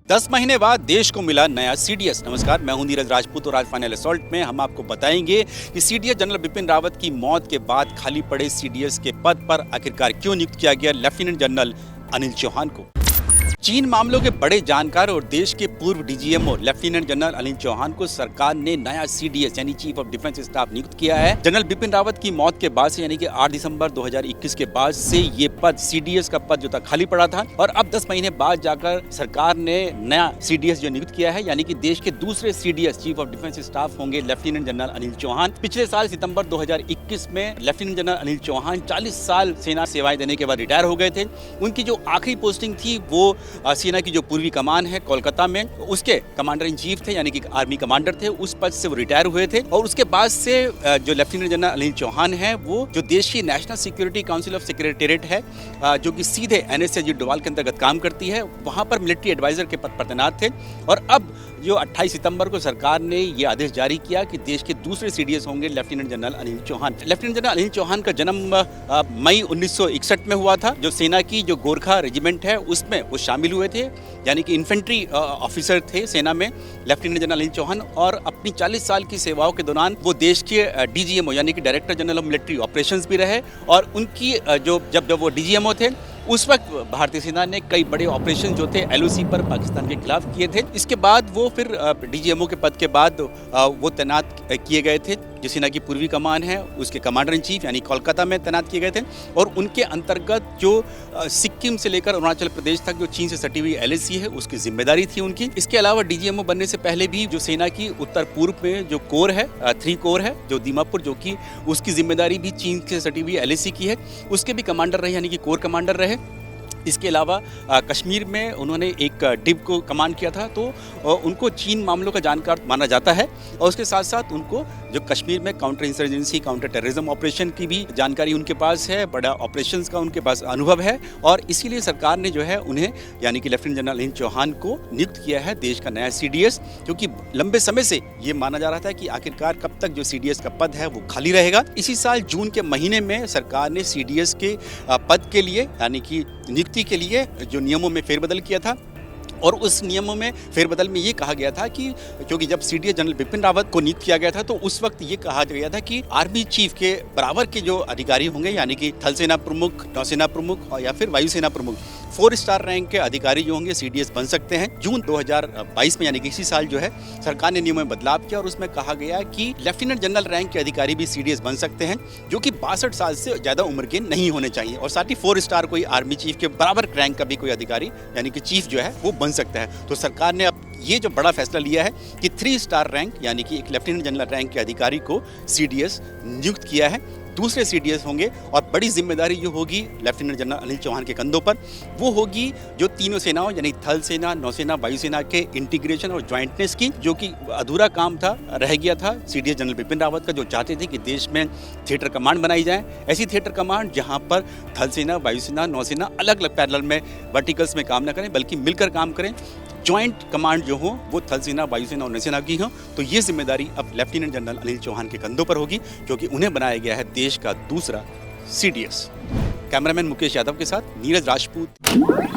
10 महीने बाद देश को मिला नया सीडीएस। नमस्कार, मैं हूं नीरज राजपूत और आज फाइनल असॉल्ट में हम आपको बताएंगे कि सीडीएस जनरल बिपिन रावत की मौत के बाद खाली पड़े सीडीएस के पद पर आखिरकार क्यों नियुक्त किया गया लेफ्टिनेंट जनरल अनिल चौहान को। चीन मामलों के बड़े जानकार और देश के पूर्व DGMO lieutenant general Anil Chauhan को सरकार ने नया सीडीएस यानी चीफ ऑफ डिफेंस स्टाफ नियुक्त किया है। जनरल बिपिन रावत की मौत के बाद से यानी कि 8 दिसंबर 2021 के बाद से ये पद सीडीएस का पद जो था खाली पड़ा था और अब 10 महीने बाद जाकर सरकार ने नया सीडीएस जो नियुक्त किया है यानी कि देश के दूसरे CDS chief of defence staff होंगे लेफ्टिनेंट जनरल अनिल चौहान। पिछले साल सितंबर 2021 में लेफ्टिनेंट जनरल अनिल चौहान 40 साल सेना सेवाएं देने के बाद रिटायर हो गए थे। उनकी जो आखिरी पोस्टिंग थी वो सेना की जो पूर्वी कमान है कोलकाता में, उसके कमांडर इन चीफ थे यानी कि आर्मी कमांडर थे। उस पद से वो रिटायर हुए थे और उसके बाद से जो लेफ्टिनेंट जनरल अनिल चौहान है वो जो देश की national security council of secretariat है जो कि सीधे एनएस अजीत डोभाल के अंतर्गत काम करती है, वहां पर मिलिट्री एडवाइजर के पद पर तैनात थे। और अब जो 28 सितंबर को सरकार ने ये आदेश जारी किया कि देश के दूसरे सीडीएस होंगे lieutenant general Anil Chauhan. Lieutenant general Anil Chauhan का जन्म मई 1961 में हुआ था। जो सेना की जो गोरखा रेजिमेंट है उसमें वो शामिल हुए थे यानी कि इन्फेंट्री ऑफिसर थे सेना में लेफ्टिनेंट जनरल अनिल चौहान। और अपनी 40 साल की सेवाओं के दौरान वो देश के डीजीएमओ यानी कि director general of military operations भी रहे। और उनकी जब वो डीजीएमओ थे उस वक्त भारतीय सेना ने कई बड़े ऑपरेशन जो थे एलओसी पर पाकिस्तान के खिलाफ किए थे। इसके बाद वो फिर डीजीएमओ के पद के बाद वो तैनात किए गए थे। जो सेना की पूर्वी कमान है उसके कमांडर इन चीफ यानी कोलकाता में तैनात किए गए थे और उनके अंतर्गत जो सिक्किम से लेकर अरुणाचल प्रदेश तक जो चीन से सटी हुई एलएसी है उसकी जिम्मेदारी थी उनकी। इसके अलावा डीजीएमओ बनने से पहले भी जो सेना की उत्तर पूर्व में जो कोर है 3 कोर है जो दीमापुर, जो कि उसकी जिम्मेदारी भी चीन से सटी हुई एलएसी की है, उसके भी कमांडर रहे यानी कि कोर कमांडर रहे। इसके अलावा कश्मीर में उन्होंने एक डिव को कमांड किया था, तो उनको चीन मामलों का जानकार माना जाता है। और उसके साथ साथ उनको जो कश्मीर में counter insurgency counter terrorism operation की भी जानकारी उनके पास है, बड़ा ऑपरेशंस का उनके पास अनुभव है। और इसीलिए सरकार ने जो है उन्हें यानी कि लेफ्टिनेंट जनरल अनिल चौहान को नियुक्त किया है देश का नया सीडीएस, क्योंकि लंबे समय से ये माना जा रहा था कि आखिरकार कब तक जो सीडीएस का पद है वो खाली रहेगा। इसी साल जून के महीने में सरकार ने सीडीएस के पद के लिए यानी कि नियुक्ति के लिए जो नियमों में फेरबदल किया था। और उस नियमों में फेरबदल में ये कहा गया था कि क्योंकि जब सीडीएस जनरल बिपिन रावत को नियुक्त किया गया था तो उस वक्त ये कहा गया था कि आर्मी चीफ के बराबर के जो अधिकारी होंगे यानी कि थल सेना प्रमुख, नौसेना प्रमुख या फिर वायुसेना प्रमुख 4 स्टार रैंक के अधिकारी जो होंगे सीडीएस बन सकते हैं। जून 2022 में यानी कि इसी साल जो है सरकार ने नियमों में बदलाव किया और उसमें कहा गया कि लेफ्टिनेंट जनरल रैंक के अधिकारी भी सीडीएस बन सकते हैं जो कि 62 साल से ज्यादा उम्र के नहीं होने चाहिए। और साथ ही 4 स्टार कोई आर्मी चीफ के बराबर रैंक का भी कोई अधिकारी यानी कि चीफ जो है वो बन सकता है। तो सरकार ने अब ये जो बड़ा फैसला लिया है कि 3 स्टार रैंक यानी कि एक लेफ्टिनेंट जनरल रैंक के अधिकारी को सीडीएस नियुक्त किया है। दूसरे सीडीएस होंगे और बड़ी जिम्मेदारी जो होगी लेफ्टिनेंट जनरल अनिल चौहान के कंधों पर वो होगी जो तीनों सेनाओं यानी थल सेना, नौसेना, वायुसेना के इंटीग्रेशन और ज्वाइंटनेस की, जो कि अधूरा काम था, रह गया था सीडीएस जनरल बिपिन रावत का, जो चाहते थे कि देश में थिएटर कमांड बनाई जाए। ऐसी थिएटर कमांड जहां पर थल सेना, वायुसेना, नौसेना अलग अलग पैरेलल में वर्टिकल्स में काम न करें बल्कि मिलकर काम करें। जॉइंट कमांड जो हो वो थल सेना, वायुसेना और नौसेना की हो। तो ये जिम्मेदारी अब लेफ्टिनेंट जनरल अनिल चौहान के कंधों पर होगी क्योंकि उन्हें बनाया गया है देश का दूसरा सीडीएस। कैमरामैन मुकेश यादव के साथ नीरज राजपूत।